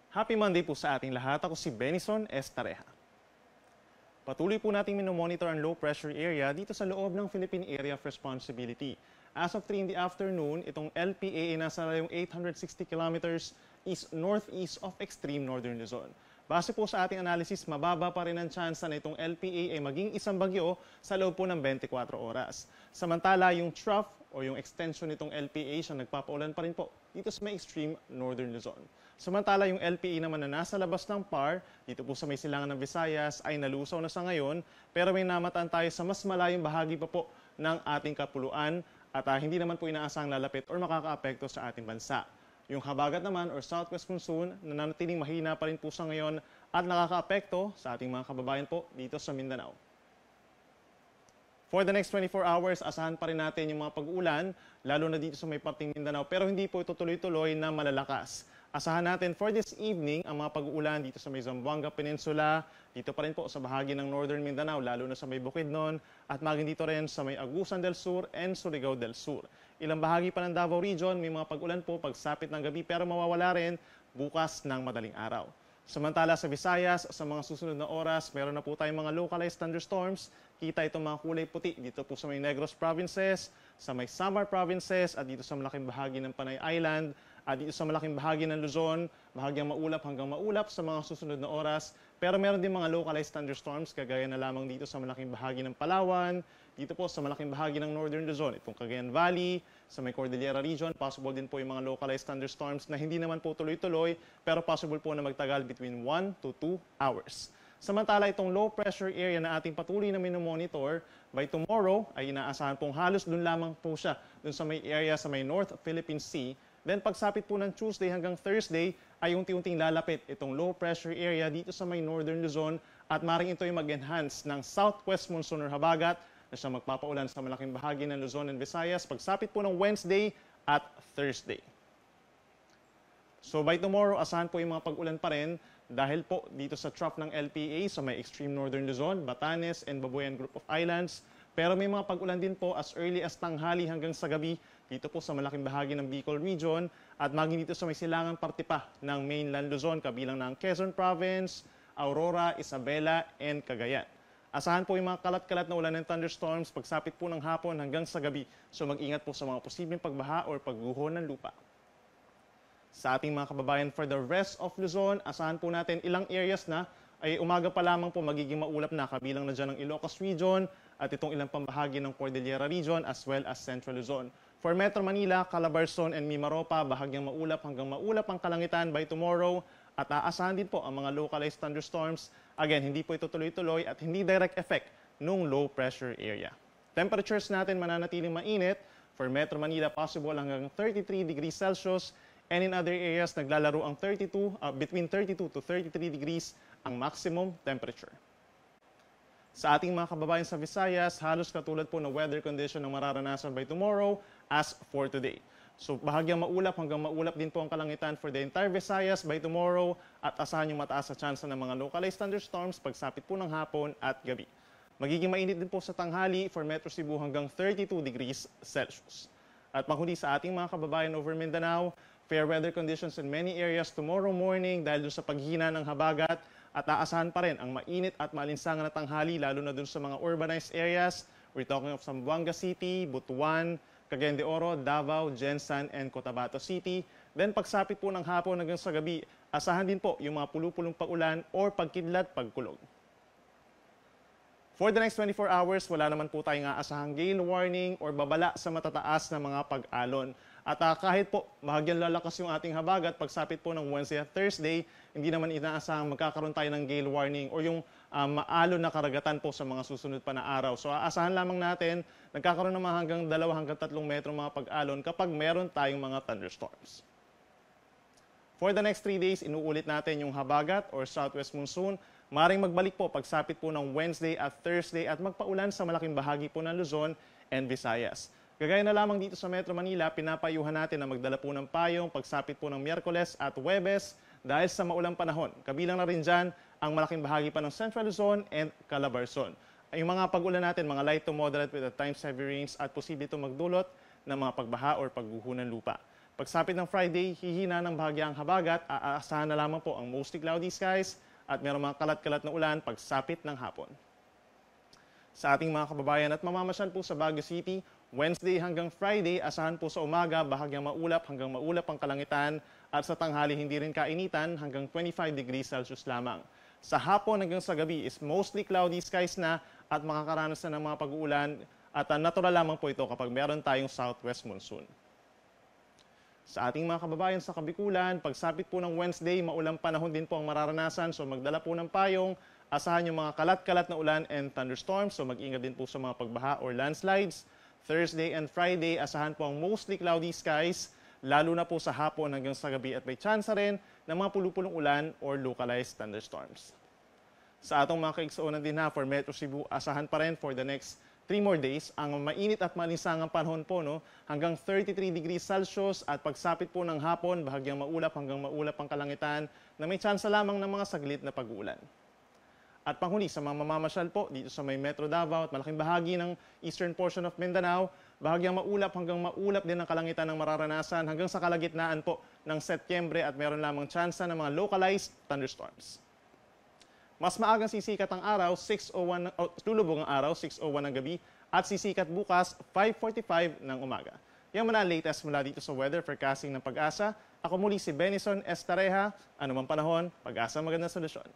Happy Monday po sa ating lahat. Ako si Benison Estareja. Patuloy po nating minomonitor ang low pressure area dito sa loob ng Philippine Area of Responsibility. As of 3 in the afternoon, itong LPA ay nasa layong 860 kilometers northeast of extreme northern Luzon. Base po sa ating analysis, mababa pa rin ang tsansa na itong LPA ay maging isang bagyo sa loob po ng 24 oras. Samantala, yung trough o yung extension nitong LPA siya nagpapaulan pa rin po dito sa may extreme northern Luzon. Samantala, yung LPA naman na nasa labas ng PAR, dito po sa may silangan ng Visayas, ay nalusaw na sa ngayon, pero may namataan tayo sa mas malayong bahagi pa po ng ating kapuluan at hindi naman po inaasang lalapit or makakaapekto sa ating bansa. Yung habagat naman or southwest monsoon na nanatiling mahina pa rin po sa ngayon at nakakaapekto sa ating mga kababayan po dito sa Mindanao. For the next 24 hours, asahan pa rin natin yung mga pag-ulan, lalo na dito sa may parting Mindanao, pero hindi po ito tuloy-tuloy na malalakas. Asahan natin for this evening ang mga pag-uulan dito sa may Zamboanga Peninsula, dito pa rin po sa bahagi ng Northern Mindanao, lalo na sa may Bukidnon, at maging dito rin sa may Agusan del Sur and Surigao del Sur. Ilang bahagi pa ng Davao Region, may mga pag-ulan po pagsapit ng gabi pero mawawala rin bukas ng madaling araw. Samantala sa Visayas, sa mga susunod na oras, meron na po tayong mga localized thunderstorms. Kita itong mga kulay puti dito po sa may Negros Provinces, sa may Samar Provinces, at dito sa malaking bahagi ng Panay Island, at dito sa malaking bahagi ng Luzon, bahagyang maulap hanggang maulap sa mga susunod na oras. Pero meron din mga localized thunderstorms, kagaya na lamang dito sa malaking bahagi ng Palawan, dito po sa malaking bahagi ng Northern Luzon, itong Cagayan Valley, sa may Cordillera Region, possible din po yung mga localized thunderstorms na hindi naman po tuloy-tuloy, pero possible po na magtagal between 1 to 2 hours. Samantala, itong low pressure area na ating patuloy na minomonitor, by tomorrow ay inaasahan pong halos dun lamang po siya, dun sa may area sa may North Philippine Sea. Then pagsapit po ng Tuesday hanggang Thursday ay unti-unting lalapit itong low pressure area dito sa may Northern Luzon at maring ito ay mag-enhance ng southwest monsoon or habagat na siya magpapaulan sa malaking bahagi ng Luzon and Visayas pagsapit po ng Wednesday at Thursday. So by tomorrow, asahan po yung mga pag-ulan pa rin dahil po dito sa trough ng LPA sa may extreme northern Luzon, Batanes, and Babuyan Group of Islands. Pero may mga pag-ulan din po as early as tanghali hanggang sa gabi dito po sa malaking bahagi ng Bicol Region at maging dito sa may silangang parte pa ng mainland Luzon kabilang ng Quezon Province, Aurora, Isabela, and Cagayan. Asahan po yung mga kalat-kalat na ulan ng thunderstorms pagsapit po ng hapon hanggang sa gabi. So mag-ingat po sa mga posibleng pagbaha or pagguho ng lupa. Sa ating mga kababayan for the rest of Luzon, asahan po natin ilang areas na ay umaga pa lamang po magiging maulap na kabilang na dyan ng Ilocos Region at itong ilang pambahagi ng Cordillera Region as well as Central Luzon. For Metro Manila, Calabarzon and Mimaropa, bahagyang maulap hanggang maulap ang kalangitan by tomorrow at aasahan din po ang mga localized thunderstorms. Again, hindi po ito tuloy-tuloy at hindi direct effect nung low pressure area. Temperatures natin mananatiling mainit. For Metro Manila, possible hanggang 33 degrees Celsius and in other areas naglalaro ang between 32 to 33 degrees ang maximum temperature. Sa ating mga kababayan sa Visayas, halos katulad po ng weather condition ng mararanasan by tomorrow as for today. So bahagyang maulap hanggang maulap din po ang kalangitan for the entire Visayas by tomorrow at asahan yung mataas sa tsansa ng mga localized thunderstorms pagsapit po ng hapon at gabi. Magiging mainit din po sa tanghali for Metro Cebu hanggang 32 degrees Celsius. At panghuli sa ating mga kababayan over Mindanao, fair weather conditions in many areas tomorrow morning dahil dun sa paghina ng habagat at aasahan pa rin ang mainit at malinsangan na tanghali lalo na dun sa mga urbanized areas. We're talking of Zamboanga City, Butuan, Cagayan de Oro, Davao, Jensan, and Cotabato City. Then pagsapit po ng hapon hanggang sa gabi, asahan din po yung mga pulupulong pag-ulan or pagkidlat, pagkulog. For the next 24 hours, wala naman po tayong aasahang gale warning or babala sa matataas na mga pag-alon. At kahit po bahagyang lalakas yung ating habagat pagsapit po ng Wednesday at Thursday, hindi naman inaasahang magkakaroon tayo ng gale warning or yung maalon na karagatan po sa mga susunod pa na araw. So aasahan lamang natin, nagkakaroon naman hanggang 2 hanggang 3 metro mga pag-alon kapag meron tayong mga thunderstorms. For the next 3 days, inuulit natin yung habagat or southwest monsoon. Maring magbalik po pagsapit po ng Wednesday at Thursday at magpaulan sa malaking bahagi po ng Luzon and Visayas. Gagaya na lamang dito sa Metro Manila, pinapayuhan natin na magdala po ng payong pagsapit po ng Miyerkules at Huwebes dahil sa maulang panahon. Kabilang na rin dyan ang malaking bahagi pa ng Central Luzon and Calabarzon. Yung mga pag-ulan natin, mga light to moderate with at times heavy rains at posible ito magdulot ng mga pagbaha or pagguho ng lupa. Pagsapit ng Friday, hihina ng bahagyang habagat, aasahan na lamang po ang mostly cloudy skies at mayroong mga kalat-kalat na ulan pagsapit ng hapon. Sa ating mga kababayan at mamamasyal po sa Baguio City, Wednesday hanggang Friday, asahan po sa umaga, bahagyang maulap hanggang maulap ang kalangitan at sa tanghali hindi rin kainitan hanggang 25 degrees Celsius lamang. Sa hapon hanggang sa gabi is mostly cloudy skies na at makakaranas na ng mga pag-uulan at natural lamang po ito kapag meron tayong southwest monsoon. Sa ating mga kababayan sa Kabikulan, pagsapit po ng Wednesday, maulang panahon din po ang mararanasan, so magdala po ng payong. Asahan yung mga kalat-kalat na ulan and thunderstorms, so mag-ingat din po sa mga pagbaha or landslides. Thursday and Friday, asahan po ang mostly cloudy skies, lalo na po sa hapon hanggang sa gabi at may tsansa rin ng mga pulupulong ulan or localized thunderstorms. Sa atong mga kaigsuonan din for Metro Cebu, asahan pa rin for the next 3 more days ang mainit at malinsangang panahon po, hanggang 33 degrees Celsius at pagsapit po ng hapon, bahagyang maulap hanggang maulap ang kalangitan na may tsansa lamang ng mga saglit na pag-uulan. At panghuli sa mga mamamasyal po dito sa may Metro Davao at malaking bahagi ng eastern portion of Mindanao, bahagyang maulap hanggang maulap din ang kalangitan ng mararanasan hanggang sa kalagitnaan po ng Setyembre at meron lamang tsansa ng mga localized thunderstorms. Mas maagang sisikat ang araw, lulubog ang araw, 6:01 ng gabi at sisikat bukas, 5:45 ng umaga. Yan muna ang latest mula dito sa weather forecasting ng Pag-asa. Ako muli si Benison Estareja, anumang panahon, Pag-asa magandang solusyon.